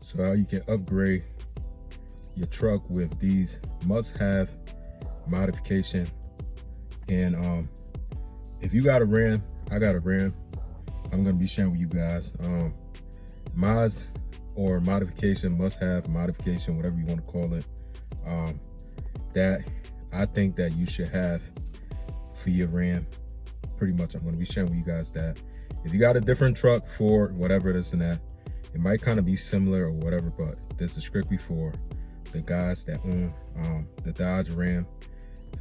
So how you can upgrade your truck with these must-have modification. And if you got a Ram, I got a Ram, I'm gonna be sharing with you guys mods or modification, must-have modification, whatever you want to call it, that I think that you should have for your Ram. Pretty much I'm going to be sharing with you guys that if you got a different truck for whatever this and that, it might kind of be similar or whatever, but this is strictly for the guys that own the Dodge Ram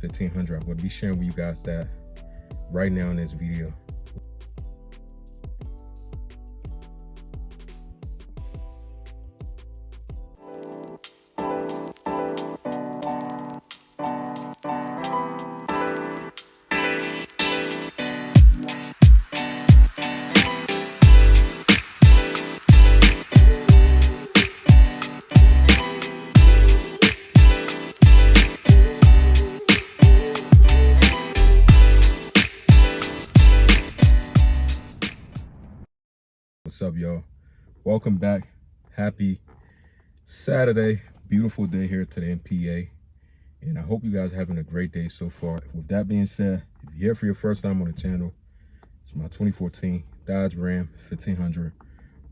1500. I'm going to be sharing with you guys that right now in this video. What's up, y'all? Welcome back. Happy Saturday. Beautiful day here today in PA. And I hope you guys are having a great day so far. With that being said, if you're here for your first time on the channel, it's my 2014 Dodge Ram 1500.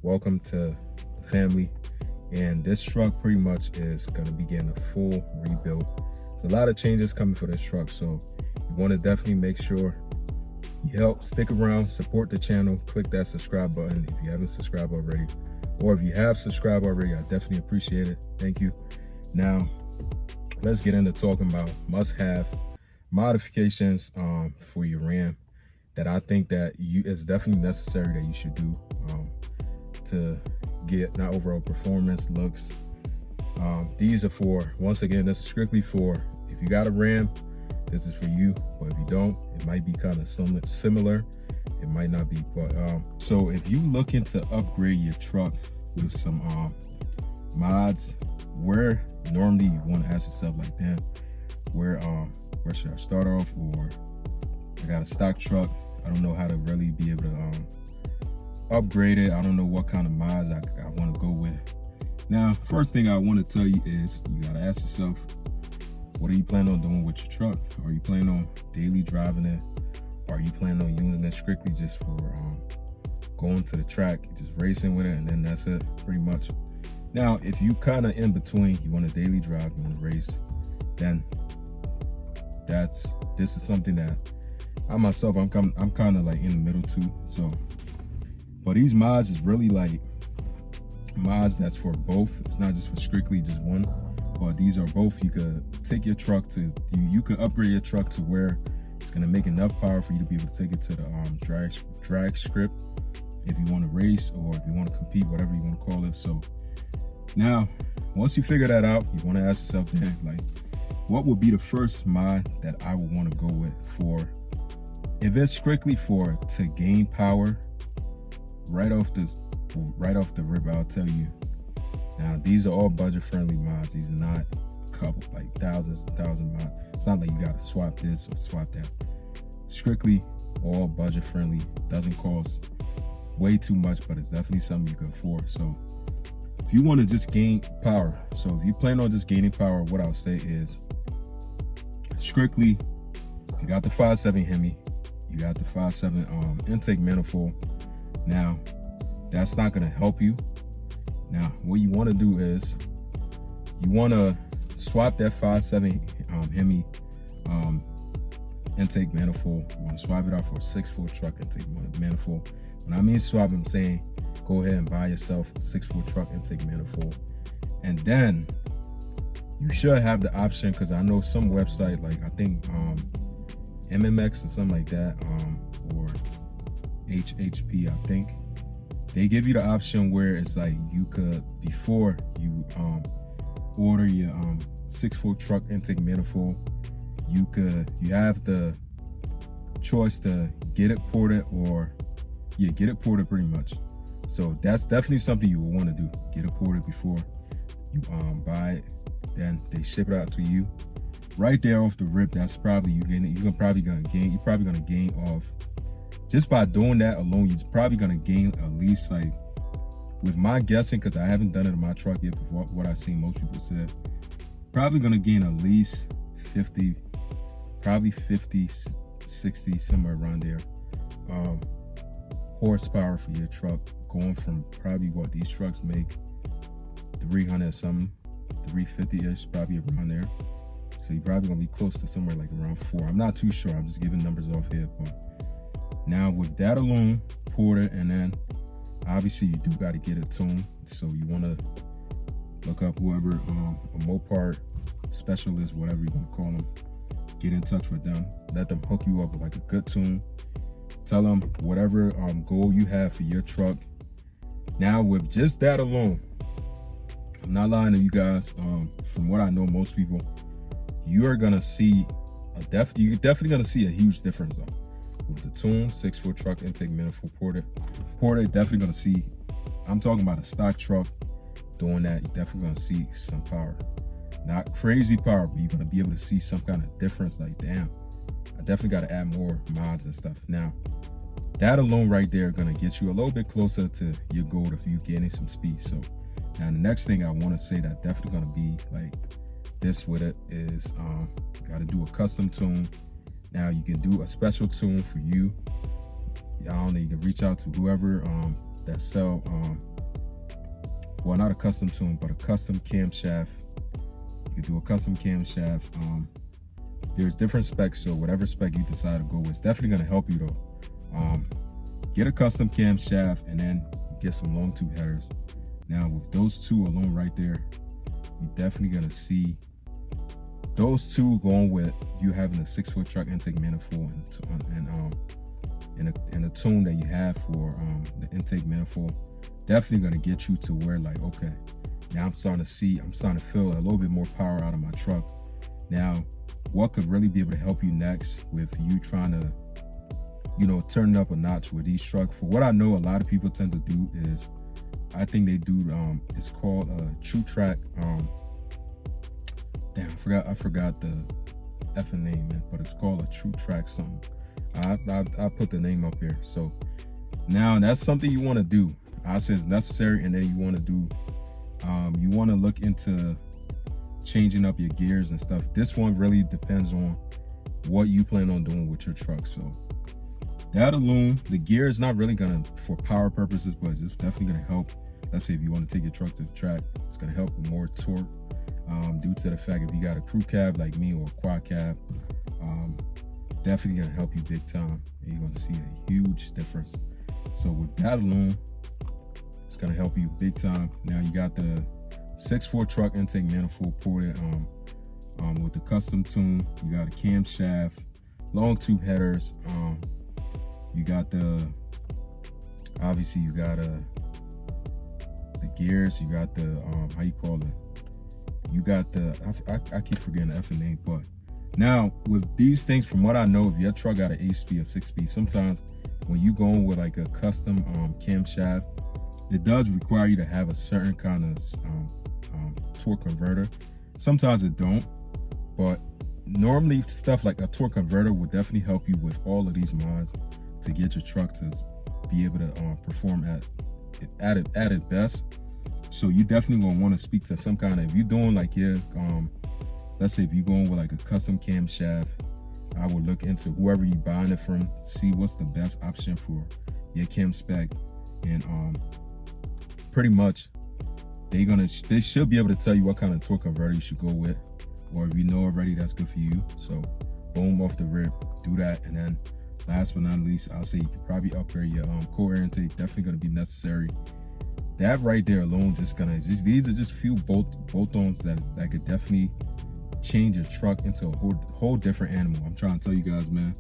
Welcome to the family. And this truck pretty much is going to be getting a full rebuild. There's a lot of changes coming for this truck, so you want to definitely make sure you help stick around, support the channel, click that subscribe button if you haven't subscribed already, or if you have subscribed already, I definitely appreciate it. Thank you. Now let's get into talking about must-have modifications for your Ram that I think that it's definitely necessary that you should do to get not overall performance, looks. These are for, once again, this is strictly for if you got a Ram, this is for you, but if you don't, it might be kind of similar. It might not be, but so if you looking to upgrade your truck with some mods, where normally you want to ask yourself like, damn, where should I start off? Or I got a stock truck, I don't know how to really be able to upgrade it. I don't know what kind of mods I want to go with. Now, first thing I want to tell you is you got to ask yourself, what are you planning on doing with your truck? Are you planning on daily driving it? Or are you planning on using it strictly just for going to the track, just racing with it, and then that's it, pretty much? Now, if you kind of in between, you want to daily drive, you want to race, then this is something that I myself, I'm kind of like in the middle too. So, but these mods is really like mods that's for both. It's not just for strictly just one. But these are both. You could take your truck to, you could upgrade your truck to where it's gonna make enough power for you to be able to take it to the drag strip if you want to race or if you want to compete, whatever you want to call it. So now, once you figure that out, you want to ask yourself, then, like, what would be the first mod that I would want to go with for, if it's strictly for to gain power right off the rip, I'll tell you. Now, these are all budget-friendly mods. These are not a couple, like thousands and thousands of mods. It's not like you got to swap this or swap that. Strictly all budget-friendly. Doesn't cost way too much, but it's definitely something you can afford. So if you want to just gain power, so if you plan on just gaining power, what I'll say is strictly, you got the 5.7 Hemi, you got the 5.7 intake manifold. Now, that's not going to help you. Now, what you want to do is you want to swap that 5.7 Hemi intake manifold. You want to swap it out for a 6.4 truck intake manifold. When I mean swap, I'm saying go ahead and buy yourself a 6.4 truck intake manifold. And then you should have the option, because I know some website, like I think MMX or something like that, or HHP, I think, they give you the option where it's like you could, before you order your 6.4 truck intake manifold, you have the choice to get it ported or get it ported pretty much. So that's definitely something you will want to do. Get it ported before you buy it. Then they ship it out to you. Right there off the rip, that's probably you're probably gonna gain off. Just by doing that alone, you're probably gonna gain at least like with my guessing, because I haven't done it in my truck yet, before what I've seen most people said, probably gonna gain at least 50, probably 50, 60, somewhere around there, horsepower for your truck, going from probably what these trucks make, 300 something, 350-ish, probably around there. So you're probably gonna be close to somewhere like around 4. I'm not too sure, I'm just giving numbers off here. But now with that alone, Porter, and then obviously you do got to get it tuned. So you want to look up whoever, a Mopar specialist, whatever you want to call them, get in touch with them, let them hook you up with like a good tune, tell them whatever goal you have for your truck. Now with just that alone, I'm not lying to you guys, from what I know, most people, you're gonna see you're definitely gonna see a huge difference though. With the tune, 6-foot truck intake manifold Porter definitely gonna see, I'm talking about a stock truck doing that, you're definitely gonna see some power. Not crazy power, but you're gonna be able to see some kind of difference. Like, damn, I definitely gotta add more mods and stuff. Now, that alone right there gonna get you a little bit closer to your goal if you gaining some speed. So now the next thing I wanna say that definitely gonna be like this with it is, you gotta do a custom tune. Now you can do a special tune for you. I don't know, you can reach out to whoever that sell, well, not a custom tune, but a custom camshaft. You can do a custom camshaft. There's different specs, so whatever spec you decide to go with, it's definitely gonna help you though. Get a custom camshaft and then get some long tube headers. Now with those two alone right there, you're definitely gonna see those two going with you having a 6-foot truck intake manifold and a tune that you have for the intake manifold, definitely gonna get you to where like, okay, now I'm starting to feel a little bit more power out of my truck. Now, what could really be able to help you next with you trying to, you know, turn it up a notch with these trucks? For what I know, a lot of people tend to do is, I think they do, it's called a True Track, damn, I forgot the effing name, man, but it's called a True Track something. I put the name up here. So now that's something you want to do. I say it's necessary, and then you want to do, you want to look into changing up your gears and stuff. This one really depends on what you plan on doing with your truck. So that alone, the gear is not really gonna, for power purposes, but it's definitely gonna help. Let's say if you want to take your truck to the track, it's gonna help with more torque, due to the fact if you got a crew cab like me or a quad cab, definitely gonna help you big time. And you're gonna see a huge difference. So with that alone, it's gonna help you big time. Now you got the 6-foot truck intake manifold ported with the custom tune. You got a camshaft, long tube headers. You got the, obviously you got the gears. You got the how you call it? You got the, I keep forgetting the effing name, but now with these things, from what I know, if your truck got an 8-speed or 6-speed, sometimes when you going with like a custom camshaft, it does require you to have a certain kind of torque converter. Sometimes it don't, but normally stuff like a torque converter would definitely help you with all of these mods to get your truck to be able to perform at its best. So you definitely gonna want to speak to some kind of, if you're doing like let's say if you're going with like a custom camshaft, I would look into whoever you buying it from, see what's the best option for your cam spec, and pretty much they should be able to tell you what kind of torque converter you should go with, or if you know already, that's good for you. So boom, off the rip, do that. And then last but not least, I'll say you could probably upgrade your core air intake. Definitely going to be necessary. That right there alone, these are just few bolt-ons that could definitely change your truck into a whole different animal. I'm trying to tell you guys, man.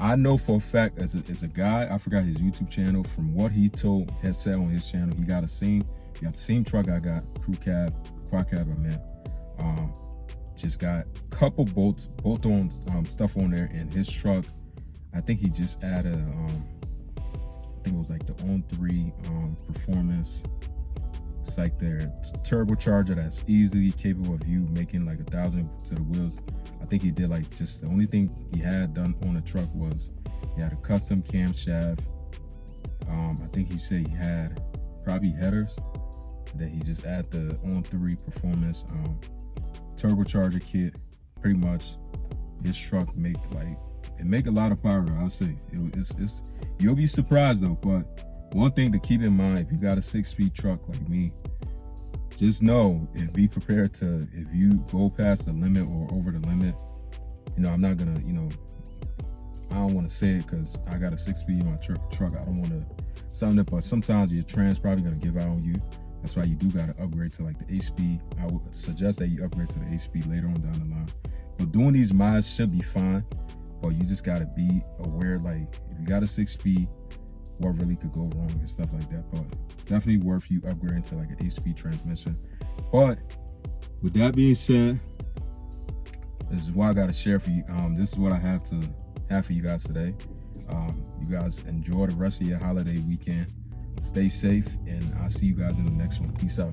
I know for a fact, as a guy, I forgot his YouTube channel, from what he had said on his channel, he got the same truck I got, crew cab, quad cab, I meant. Just got a couple bolt-on stuff on there in his truck. I think he just added, I think it was like the On3 performance. It's like their turbocharger that's easily capable of you making like 1,000 to the wheels. I think he did like, just the only thing he had done on the truck was he had a custom camshaft. I think he said he had probably headers. Then he just add the on-3 performance turbocharger kit. Pretty much, his truck make a lot of power though. I'll say it's you'll be surprised though. But one thing to keep in mind, if you got a 6-speed truck like me, just know and be prepared to, if you go past the limit or over the limit, you know, I'm not gonna, you know, I don't want to say it because I got a 6-speed in my truck. I don't want to sound it, but sometimes your trans probably gonna give out on you. That's why you do got to upgrade to like the 8-speed. I would suggest that you upgrade to the 8-speed later on down the line. But doing these mods should be fine. But you just got to be aware, like, if you got a 6-speed, what really could go wrong and stuff like that. But it's definitely worth you upgrading to like an 8-speed transmission. But with that being said, this is what I got to share for you. This is what I have for you guys today. You guys enjoy the rest of your holiday weekend. Stay safe, and I'll see you guys in the next one. Peace out.